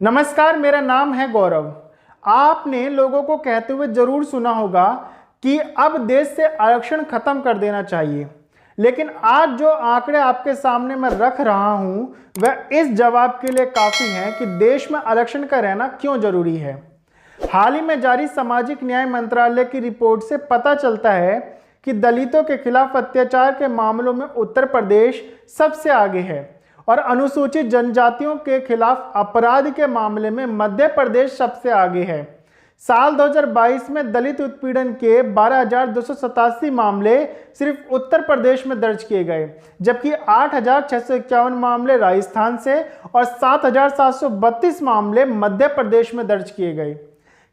नमस्कार, मेरा नाम है गौरव। आपने लोगों को कहते हुए जरूर सुना होगा कि अब देश से आरक्षण खत्म कर देना चाहिए, लेकिन आज जो आंकड़े आपके सामने मैं रख रहा हूं वह इस जवाब के लिए काफी हैं कि देश में आरक्षण का रहना क्यों जरूरी है। हाल ही में जारी सामाजिक न्याय मंत्रालय की रिपोर्ट से पता चलता है कि दलितों के खिलाफ अत्याचार के मामलों में उत्तर प्रदेश सबसे आगे है और अनुसूचित जनजातियों के खिलाफ अपराध के मामले में मध्य प्रदेश सबसे आगे है। साल 2022 में दलित उत्पीड़न के 12,287 मामले सिर्फ उत्तर प्रदेश में दर्ज किए गए, जबकि 8,651 मामले राजस्थान से और 7,732 मामले मध्य प्रदेश में दर्ज किए गए।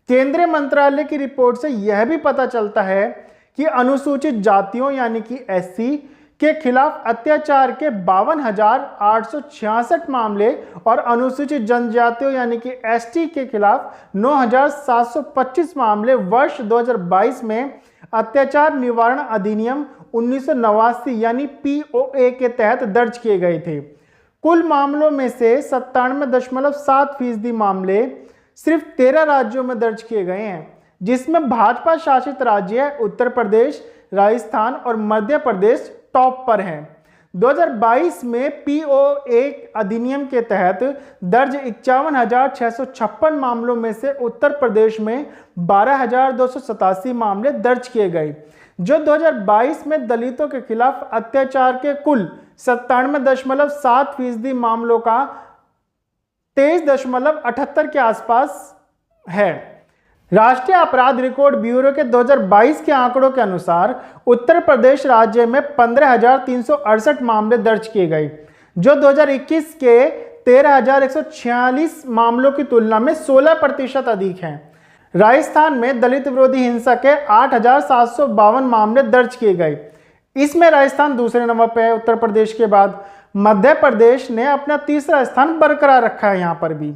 केंद्रीय मंत्रालय की रिपोर्ट से यह भी पता चलता है कि अनुसूचित जातियों यानी कि एससी के खिलाफ अत्याचार के 52,866 मामले और अनुसूचित जनजातियों यानी कि एसटी के खिलाफ 9,725 मामले वर्ष 2022 में अत्याचार निवारण अधिनियम 1989 यानी पीओए के तहत दर्ज किए गए थे। कुल मामलों में से 97.7% मामले सिर्फ 13 राज्यों में दर्ज किए गए हैं, जिसमें भाजपा शासित राज्य उत्तर प्रदेश, राजस्थान और मध्य प्रदेश टॉप पर हैं। 2022 में पीओए अधिनियम के तहत दर्ज 51,656 मामलों में से उत्तर प्रदेश में 12,287 मामले दर्ज किए गए, जो 2022 में दलितों के खिलाफ अत्याचार के कुल 97.7% मामलों का 23.78 के आसपास है। राष्ट्रीय अपराध रिकॉर्ड ब्यूरो के 2022 के आंकड़ों के अनुसार उत्तर प्रदेश राज्य में 15,368 मामले दर्ज किए गए, जो 2021 के 13,146 मामलों की तुलना में 16% अधिक हैं। राजस्थान में दलित विरोधी हिंसा के 8,752 मामले दर्ज किए गए। इसमें राजस्थान दूसरे नंबर पर है उत्तर प्रदेश के बाद। मध्य प्रदेश ने अपना तीसरा स्थान बरकरार रखा है यहाँ पर भी,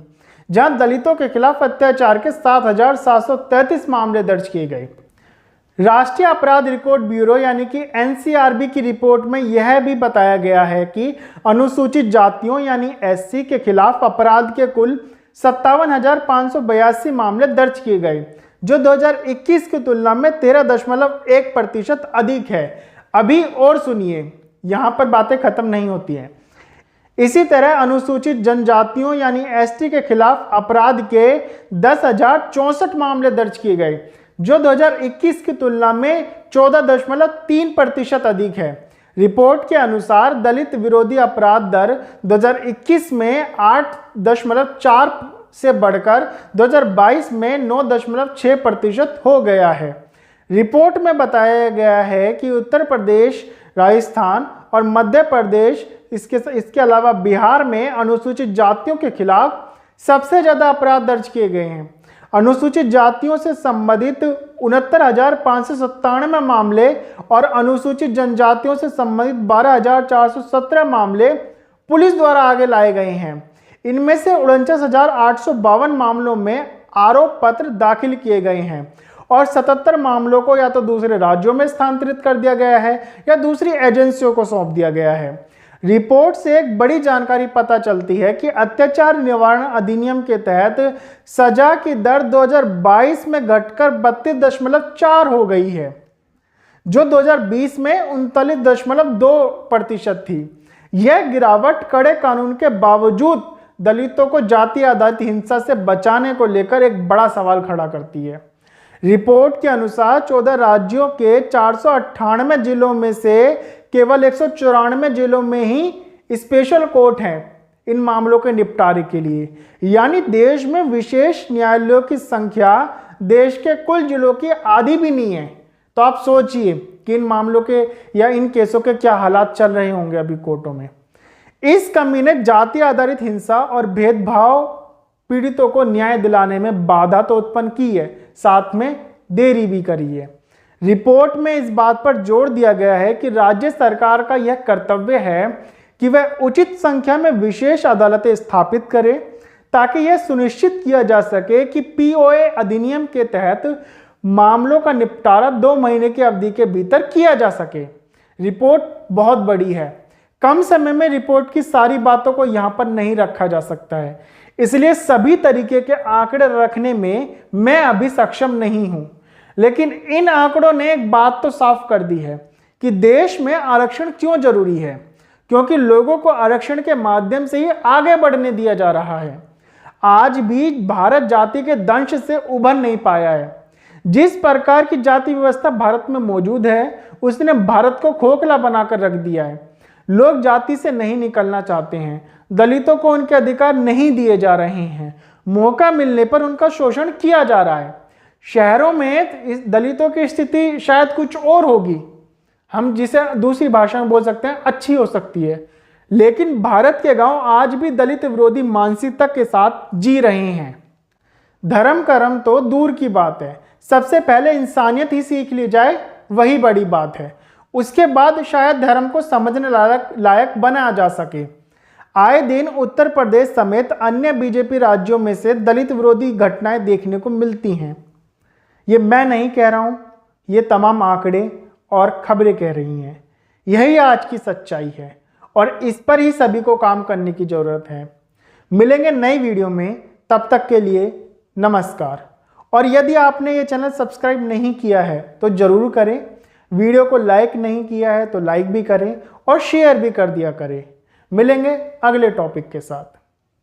जहां दलितों के खिलाफ अत्याचार के 7,733 मामले दर्ज किए गए। राष्ट्रीय अपराध रिकॉर्ड ब्यूरो यानी कि एनसीआरबी की रिपोर्ट में यह भी बताया गया है कि अनुसूचित जातियों यानी एससी के खिलाफ अपराध के कुल 57,582 मामले दर्ज किए गए, जो 2021 की तुलना में 13.1% अधिक है। अभी और सुनिए, यहां पर बातें खत्म नहीं होती हैं। इसी तरह अनुसूचित जनजातियों यानी एसटी के खिलाफ अपराध के 10,064 मामले दर्ज किए गए, जो 2021 की तुलना में 14.3% अधिक है। रिपोर्ट के अनुसार दलित विरोधी अपराध दर 2021 में 8.4 से बढ़कर 2022 में 9.6% हो गया है। रिपोर्ट में बताया गया है कि उत्तर प्रदेश, राजस्थान और मध्य प्रदेश इसके अलावा बिहार में अनुसूचित जातियों के खिलाफ सबसे ज्यादा अपराध दर्ज किए गए हैं। अनुसूचित जातियों से संबंधित 69,597 मामले और अनुसूचित जनजातियों से संबंधित 12,417 मामले पुलिस द्वारा आगे लाए गए हैं। इनमें से 49,852 मामलों में आरोप पत्र दाखिल किए गए हैं और 77 मामलों को या तो दूसरे राज्यों में स्थानांतरित कर दिया गया है या दूसरी एजेंसियों को सौंप दिया गया है। रिपोर्ट से एक बड़ी जानकारी पता चलती है कि अत्याचार निवारण अधिनियम के तहत सजा की दर 2022 में घटकर 32.4 हो गई है, जो 2020 में 39.2% थी। यह गिरावट कड़े कानून के बावजूद दलितों को जाति आधारित हिंसा से बचाने को लेकर एक बड़ा सवाल खड़ा करती है। रिपोर्ट के अनुसार 14 राज्यों के 498 जिलों में से केवल 194 जिलों में ही स्पेशल कोर्ट हैं इन मामलों के निपटारे के लिए, यानी देश में विशेष न्यायालयों की संख्या देश के कुल जिलों की आधी भी नहीं है। तो आप सोचिए कि इन मामलों के या इन केसों के क्या हालात चल रहे होंगे अभी कोर्टों में। इस कमी ने जाति आधारित हिंसा और भेदभाव पीड़ितों को न्याय दिलाने में बाधा तो उत्पन्न की है, साथ में देरी भी करी है। रिपोर्ट में इस बात पर जोर दिया गया है कि राज्य सरकार का यह कर्तव्य है कि वह उचित संख्या में विशेष अदालतें स्थापित करे, ताकि यह सुनिश्चित किया जा सके कि पीओए अधिनियम के तहत मामलों का निपटारा 2 महीने की अवधि के भीतर किया जा सके। रिपोर्ट बहुत बड़ी है, कम समय में रिपोर्ट की सारी बातों को यहां पर नहीं रखा जा सकता है। इसलिए सभी तरीके के आंकड़े रखने में मैं अभी सक्षम नहीं हूं। लेकिन इन आंकड़ों ने एक बात तो साफ कर दी है कि देश में आरक्षण क्यों जरूरी है, क्योंकि लोगों को आरक्षण के माध्यम से ही आगे बढ़ने दिया जा रहा है। आज भी भारत जाति के दंश से उभर नहीं पाया है। जिस प्रकार की जाति व्यवस्था भारत में मौजूद है उसने भारत को खोखला बनाकर रख दिया है। लोग जाति से नहीं निकलना चाहते हैं, दलितों को उनके अधिकार नहीं दिए जा रहे हैं, मौका मिलने पर उनका शोषण किया जा रहा है। शहरों में दलितों की स्थिति शायद कुछ और होगी, हम जिसे दूसरी भाषा में बोल सकते हैं अच्छी हो सकती है, लेकिन भारत के गांव आज भी दलित विरोधी मानसिकता के साथ जी रहे हैं। धर्म कर्म तो दूर की बात है, सबसे पहले इंसानियत ही सीख ली जाए वही बड़ी बात है। उसके बाद शायद धर्म को समझने लायक बनाया जा सके। आए दिन उत्तर प्रदेश समेत अन्य बीजेपी राज्यों में से दलित विरोधी घटनाएं देखने को मिलती हैं। ये मैं नहीं कह रहा हूं, ये तमाम आंकड़े और खबरें कह रही हैं। यही आज की सच्चाई है और इस पर ही सभी को काम करने की जरूरत है। मिलेंगे नई वीडियो में, तब तक के लिए नमस्कार। और यदि आपने ये चैनल सब्सक्राइब नहीं किया है तो जरूर करें, वीडियो को लाइक नहीं किया है तो लाइक भी करें और शेयर भी कर दिया करें। मिलेंगे अगले टॉपिक के साथ।